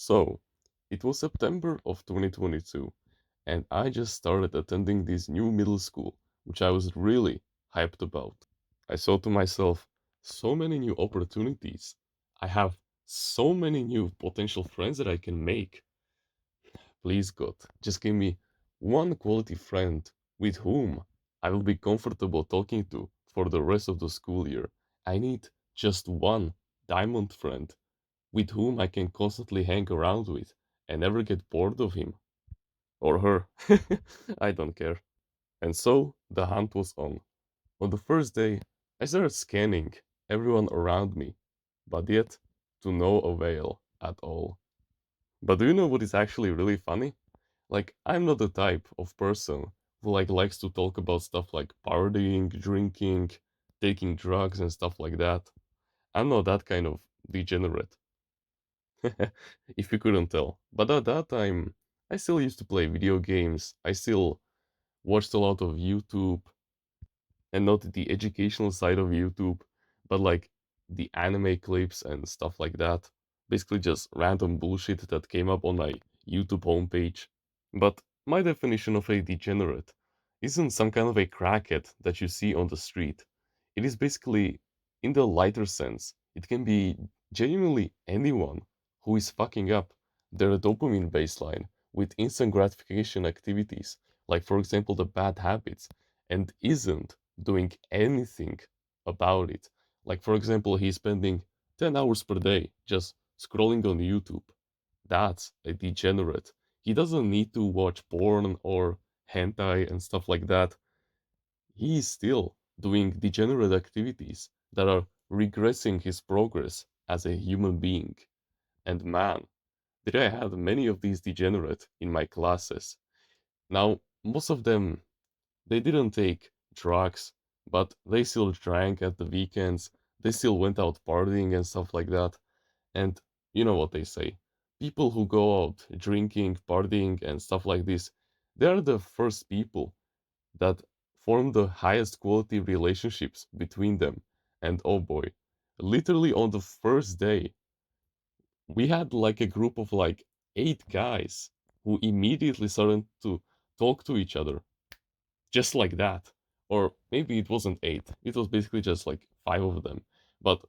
So, it was September of 2022, and I just started attending this new middle school, which I was really hyped about. I thought to myself, so many new opportunities. I have so many new potential friends that I can make. Please, God, just give me one quality friend with whom I will be comfortable talking to for the rest of the school year. I need just one diamond friend with whom I can constantly hang around with and never get bored of him or her. I don't care. And so the hunt was on. On the first day, I started scanning everyone around me, but yet to no avail at all. But do you know what is actually really funny? Like, I'm not the type of person who likes to talk about stuff like partying, drinking, taking drugs and stuff like that. I'm not that kind of degenerate. If you couldn't tell. But at that time, I still used to play video games. I still watched a lot of YouTube, and not the educational side of YouTube, but like the anime clips and stuff like that. Basically, just random bullshit that came up on my YouTube homepage. But my definition of a degenerate isn't some kind of a crackhead that you see on the street. It is basically, in the lighter sense, it can be genuinely anyone who is fucking up their dopamine baseline with instant gratification activities, like for example the bad habits, and isn't doing anything about it. Like for example, he's spending 10 hours per day just scrolling on YouTube. That's a degenerate. He doesn't need to watch porn or hentai and stuff like that. He is still doing degenerate activities that are regressing his progress as a human being. And man, did I have many of these degenerate in my classes. Now, most of them, they didn't take drugs, but they still drank at the weekends. They still went out partying and stuff like that. And you know what they say. People who go out drinking, partying, and stuff like this, they are the first people that form the highest quality relationships between them. And oh boy, literally on the first day, we had like a group of like 8 guys who immediately started to talk to each other just like that. Or maybe it wasn't 8, it was basically just like 5 of them. But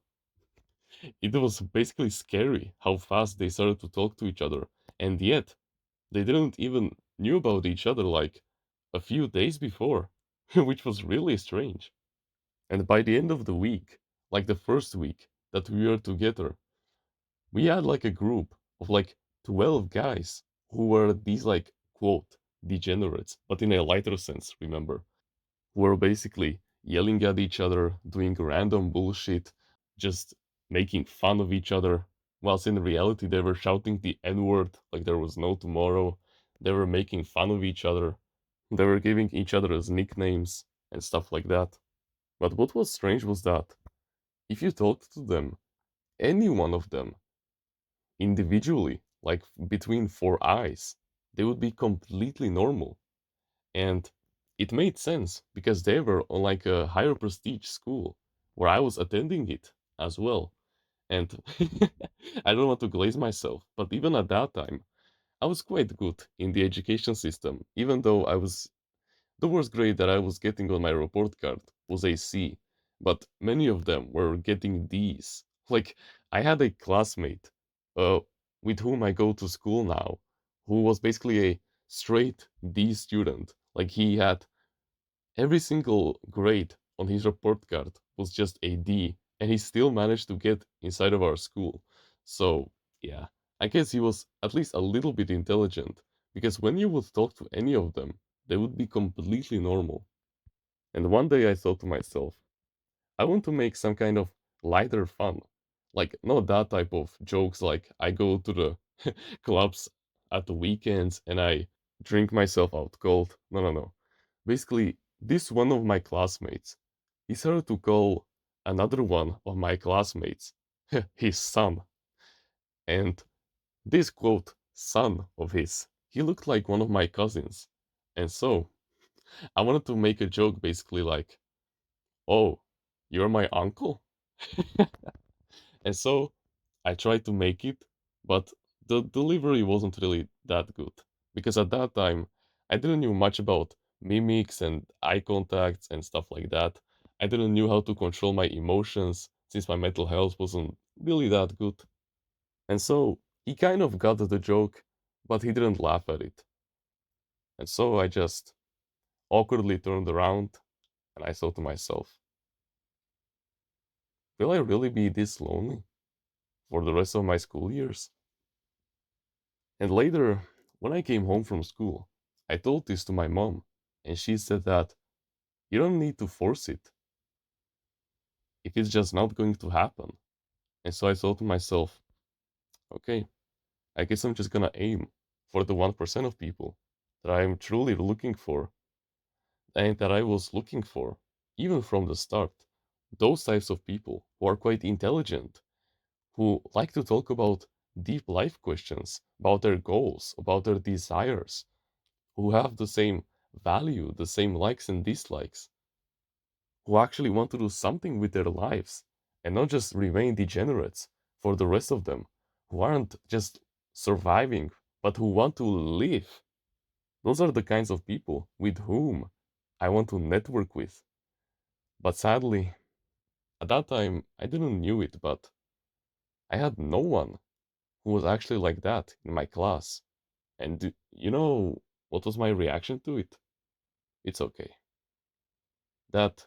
it was basically scary how fast they started to talk to each other. And yet, they didn't even knew about each other like a few days before, which was really strange. And by the end of the week, like the first week that we were together, we had like a group of like 12 guys who were these like quote degenerates, but in a lighter sense, remember, who were basically yelling at each other, doing random bullshit, just making fun of each other, whilst in reality they were shouting the N word like there was no tomorrow. They were making fun of each other. They were giving each other as nicknames and stuff like that. But what was strange was that if you talked to them, any one of them, individually, like between four eyes, they would be completely normal. And it made sense because they were on like a higher prestige school where I was attending it as well. And I don't want to glaze myself, but even at that time, I was quite good in the education system, even though I was the worst grade that I was getting on my report card was a C, but many of them were getting Ds. Like, I had a classmate uh, with whom I go to school now, who was basically a straight D student. Like, he had every single grade on his report card was just a D, and he still managed to get inside of our school. So, yeah, I guess he was at least a little bit intelligent, because when you would talk to any of them, they would be completely normal. And one day I thought to myself, I want to make some kind of lighter fun. Like, not that type of jokes like I go to the clubs at the weekends and I drink myself out cold. No, no, no. Basically, this one of my classmates, he started to call another one of my classmates his son. And this quote, son of his, he looked like one of my cousins. And so, I wanted to make a joke basically like, oh, you're my uncle? And so I tried to make it, but the delivery wasn't really that good because at that time I didn't knew much about mimics and eye contacts and stuff like that. I didn't knew how to control my emotions since my mental health wasn't really that good. And so he kind of got the joke, but he didn't laugh at it. And so I just awkwardly turned around and I thought to myself, will I really be this lonely for the rest of my school years? And later, when I came home from school, I told this to my mom, and she said that you don't need to force it if it's just not going to happen. And so I thought to myself, okay, I guess I'm just gonna aim for the 1% of people that I am truly looking for and that I was looking for even from the start. Those types of people who are quite intelligent, who like to talk about deep life questions, about their goals, about their desires, who have the same value, the same likes and dislikes, who actually want to do something with their lives and not just remain degenerates for the rest of them, who aren't just surviving, but who want to live. Those are the kinds of people with whom I want to network with. But sadly, at that time, I didn't knew it, but I had no one who was actually like that in my class. And you know what was my reaction to it? It's okay. That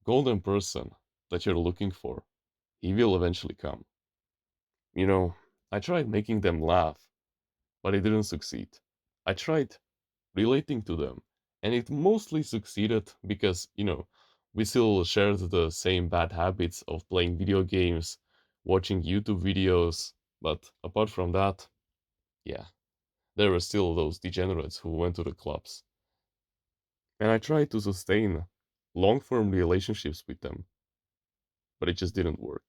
golden person that you're looking for, he will eventually come. You know, I tried making them laugh, but it didn't succeed. I tried relating to them, and it mostly succeeded because, we still shared the same bad habits of playing video games, watching YouTube videos, but apart from that, yeah, there were still those degenerates who went to the clubs. And I tried to sustain long form relationships with them, but it just didn't work.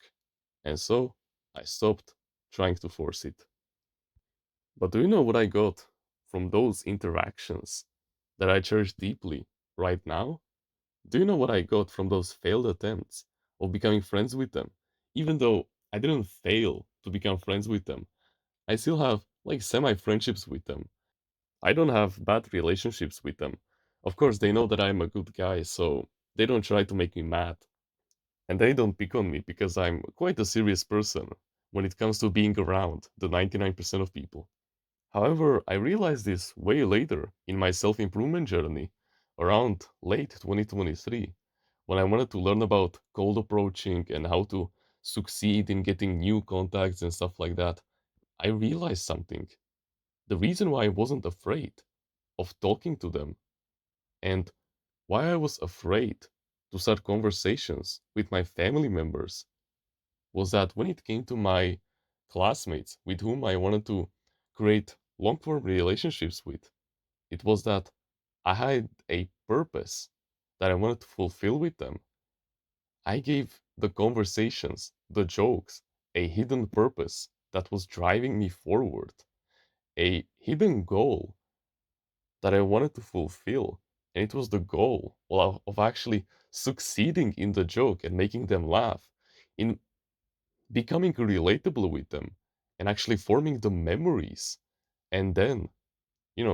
And so I stopped trying to force it. But do you know what I got from those interactions that I cherish deeply right now? Do you know what I got from those failed attempts of becoming friends with them? Even though I didn't fail to become friends with them, I still have like semi friendships with them. I don't have bad relationships with them. Of course, they know that I'm a good guy, so they don't try to make me mad. And they don't pick on me because I'm quite a serious person when it comes to being around the 99% of people. However, I realized this way later in my self improvement journey, around late 2023, when I wanted to learn about cold approaching and how to succeed in getting new contacts and stuff like that. I realized something. The reason why I wasn't afraid of talking to them and why I was afraid to start conversations with my family members was that when it came to my classmates with whom I wanted to create long form relationships with, it was that I had a purpose that I wanted to fulfill with them. I gave the conversations, the jokes, a hidden purpose that was driving me forward, a hidden goal that I wanted to fulfill. And it was the goal of actually succeeding in the joke and making them laugh, in becoming relatable with them, and actually forming the memories. And then,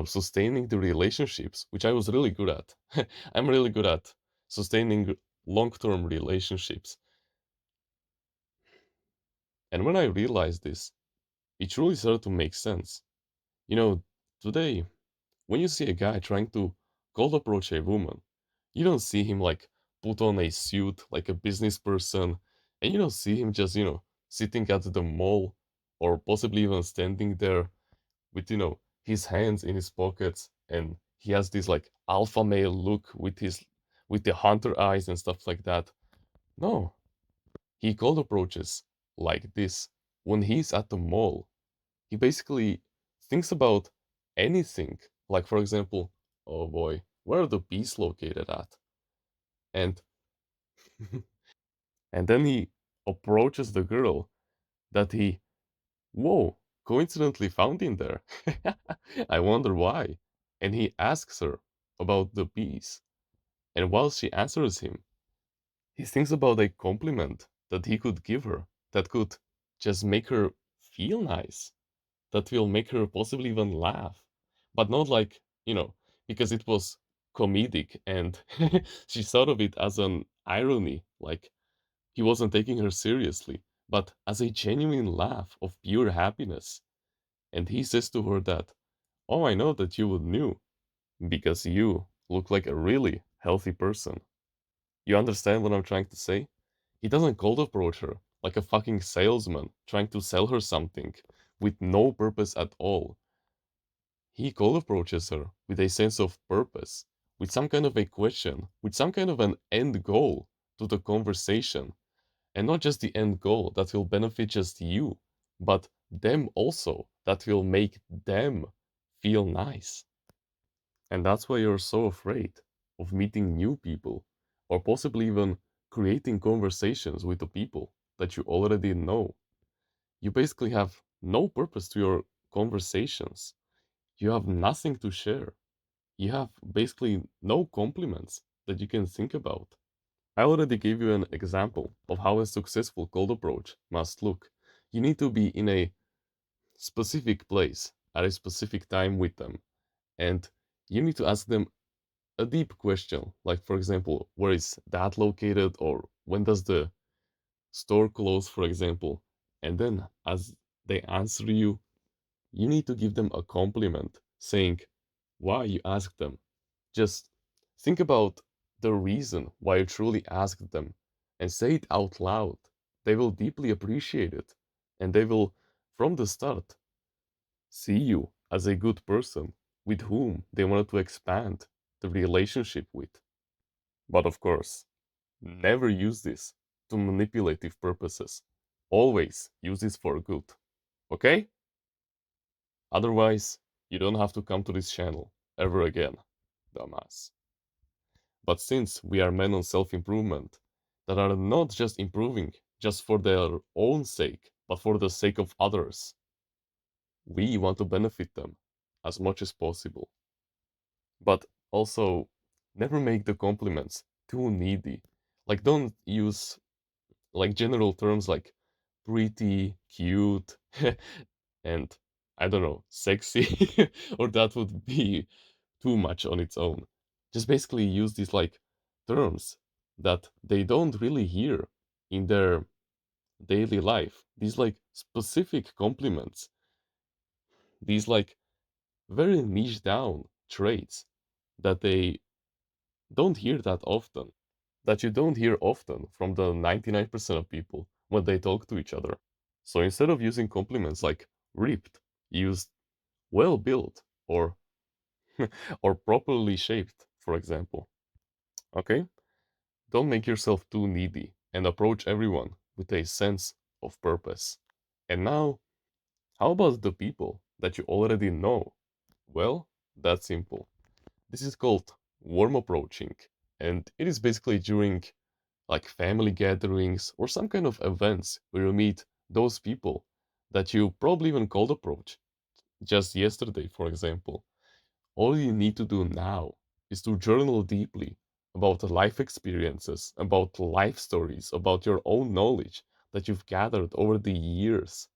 sustaining the relationships, which I was really good at. I'm really good at sustaining long term relationships. And when I realized this, it truly started to make sense. You know, today, when you see a guy trying to cold approach a woman, you don't see him like put on a suit like a business person, and you don't see him just, sitting at the mall or possibly even standing there with, his hands in his pockets and he has this like alpha male look with the hunter eyes and stuff like that. No, he cold approaches like this when he's at the mall. He basically thinks about anything. Like, for example, oh boy, where are the bees located at? And and then he approaches the girl that he, whoa, coincidentally found in there. I wonder why. And he asks her about the bees. And while she answers him, he thinks about a compliment that he could give her that could just make her feel nice. that will make her possibly even laugh. But not like, because it was comedic and she thought of it as an irony, like he wasn't taking her seriously, but as a genuine laugh of pure happiness. And he says to her that, "Oh, I know that you would knew, because you look like a really healthy person." You understand what I'm trying to say? He doesn't cold approach her like a fucking salesman trying to sell her something with no purpose at all. He cold approaches her with a sense of purpose, with some kind of a question, with some kind of an end goal to the conversation. And not just the end goal that will benefit just you, but them also, that will make them feel nice. And that's why you're so afraid of meeting new people, or possibly even creating conversations with the people that you already know. You basically have no purpose to your conversations. You have nothing to share. You have basically no compliments that you can think about. I already gave you an example of how a successful cold approach must look. You need to be in a specific place at a specific time with them, and you need to ask them a deep question, like, for example, where is that located, or when does the store close, for example. And then, as they answer you, you need to give them a compliment, saying why you asked them. Just think about the reason why you truly asked them and say it out loud. They will deeply appreciate it, and they will, from the start, see you as a good person with whom they wanted to expand the relationship with. But of course, never use this to manipulative purposes. Always use this for good. Okay? Otherwise, you don't have to come to this channel ever again, dumbass. But since we are men on self improvement that are not just improving just for their own sake, but for the sake of others, we want to benefit them as much as possible. But also, never make the compliments too needy. Like, don't use like general terms like pretty, cute, and I don't know, sexy, or that would be too much on its own. Just basically use these like terms that they don't really hear in their daily life. These like specific compliments, these like very niche down traits that they don't hear that often, that you don't hear often from the 99% of people when they talk to each other. So instead of using compliments like ripped, use well built or or properly shaped, for example. Okay? Don't make yourself too needy and approach everyone with a sense of purpose. And now, how about the people that you already know? Well, that's simple. This is called warm approaching, and it is basically during like family gatherings or some kind of events where you meet those people that you probably even cold approach just yesterday, for example. All you need to do now is to journal deeply about the life experiences, about life stories, about your own knowledge that you've gathered over the years.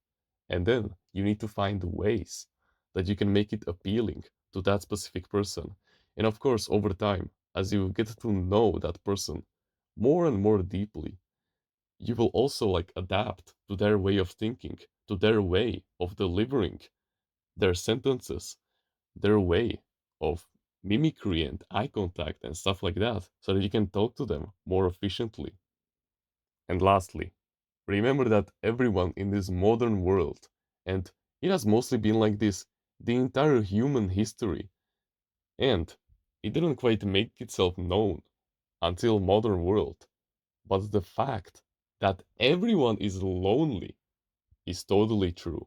And then you need to find ways that you can make it appealing to that specific person. And of course, over time, as you get to know that person more and more deeply, you will also like adapt to their way of thinking, to their way of delivering their sentences, their way of mimicry and eye contact and stuff like that, so that you can talk to them more efficiently. And lastly, remember that everyone in this modern world, and it has mostly been like this the entire human history, and it didn't quite make itself known until modern world, but the fact that everyone is lonely is totally true.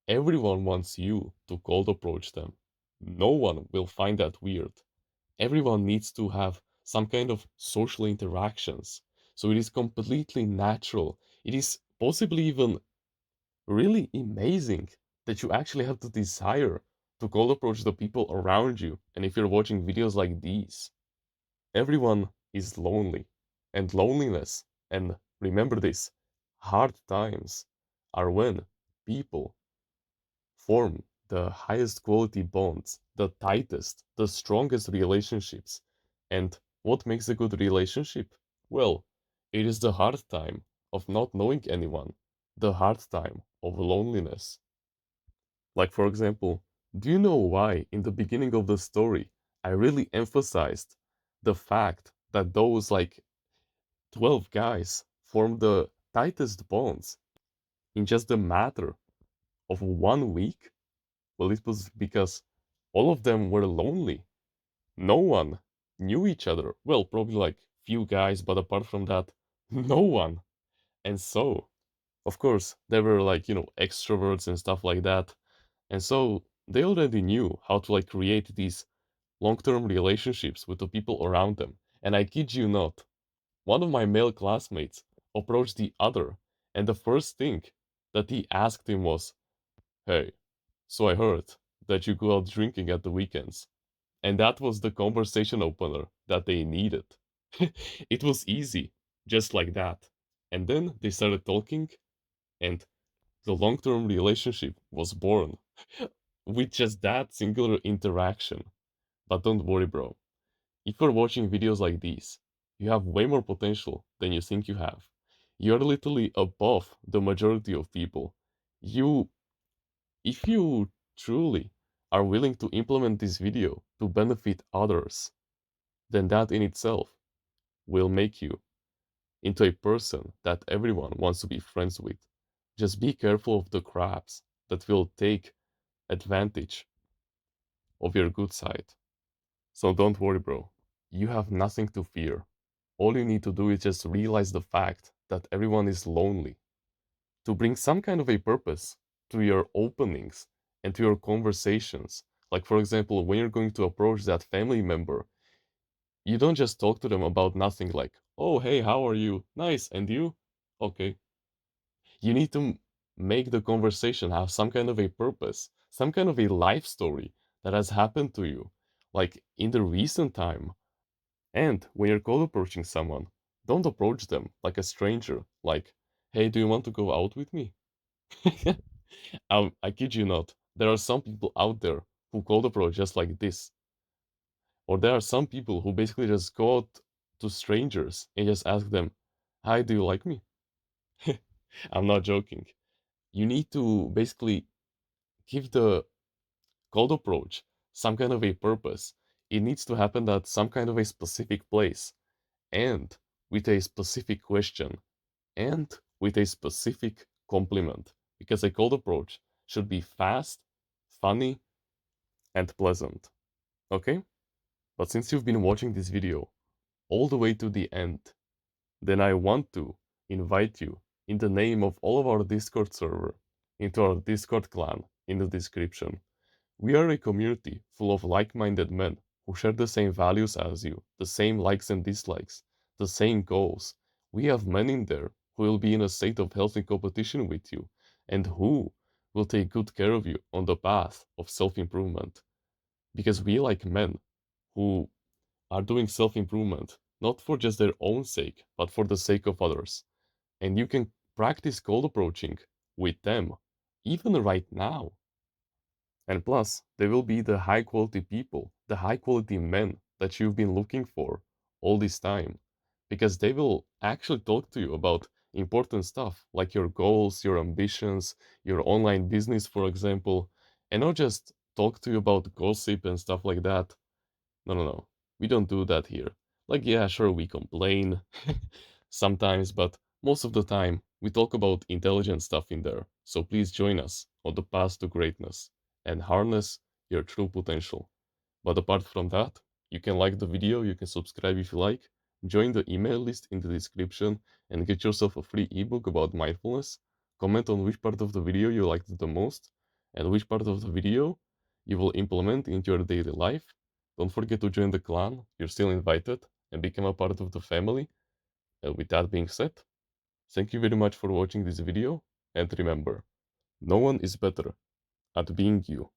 Everyone wants you to cold approach them. No one will find that weird. Everyone needs to have some kind of social interactions. So it is completely natural. It is possibly even really amazing that you actually have the desire to cold approach the people around you. And if you're watching videos like these, everyone is lonely. And loneliness, and remember this, hard times are when people form the highest quality bonds, the tightest, the strongest relationships. And what makes a good relationship? Well, it is the hard time of not knowing anyone, the hard time of loneliness. Like, for example, do you know why in the beginning of the story I really emphasized the fact that those like 12 guys formed the tightest bonds in just a matter of 1 week? Well, it was because all of them were lonely. No one knew each other. Well, probably like few guys, but apart from that, no one. And so, of course, they were like, extroverts and stuff like that. And so they already knew how to like create these long-term relationships with the people around them. And I kid you not, one of my male classmates approached the other, and the first thing that he asked him was, "Hey, so I heard that you go out drinking at the weekends." And that was the conversation opener that they needed. It was easy, just like that. And then they started talking, and the long term relationship was born with just that singular interaction. But don't worry, bro. If you're watching videos like these, you have way more potential than you think you have. You're literally above the majority of people. You, if you truly are willing to implement this video to benefit others, then that in itself will make you into a person that everyone wants to be friends with. Just be careful of the crabs that will take advantage of your good side. So don't worry, bro. You have nothing to fear. All you need to do is just realize the fact that everyone is lonely. To bring some kind of a purpose to your openings and to your conversations. Like, for example, when you're going to approach that family member, you don't just talk to them about nothing like, oh, hey, how are you? Nice, and you? Okay. You need to make the conversation have some kind of a purpose, some kind of a life story that has happened to you, like in the recent time. And when you're cold approaching someone, don't approach them like a stranger, like, hey, do you want to go out with me? I kid you not. There are some people out there who cold approach just like this. Or there are some people who basically just go out to strangers and just ask them, hi, do you like me? I'm not joking. You need to basically give the cold approach some kind of a purpose. It needs to happen at some kind of a specific place and with a specific question and with a specific compliment. Because a cold approach should be fast, funny, and pleasant. Okay? But since you've been watching this video all the way to the end, then I want to invite you in the name of all of our Discord server into our Discord clan in the description. We are a community full of like-minded men who share the same values as you, the same likes and dislikes, the same goals. We have men in there who will be in a state of healthy competition with you and who will take good care of you on the path of self-improvement. Because we like men who are doing self-improvement not for just their own sake, but for the sake of others. And you can practice cold approaching with them, even right now. And plus, they will be the high quality people, the high quality men that you've been looking for all this time. Because they will actually talk to you about important stuff like your goals, your ambitions, your online business, for example, and not just talk to you about gossip and stuff like that. No, no, no. We don't do that here. Like, yeah, sure, we complain sometimes, but most of the time we talk about intelligent stuff in there. So please join us on the path to greatness and harness your true potential. But apart from that, you can like the video, you can subscribe if you like, join the email list in the description, and get yourself a free ebook about mindfulness. Comment on which part of the video you liked the most, and which part of the video you will implement into your daily life. Don't forget to join the clan, you're still invited, and become a part of the family. And with that being said, thank you very much for watching this video, and remember, no one is better at being you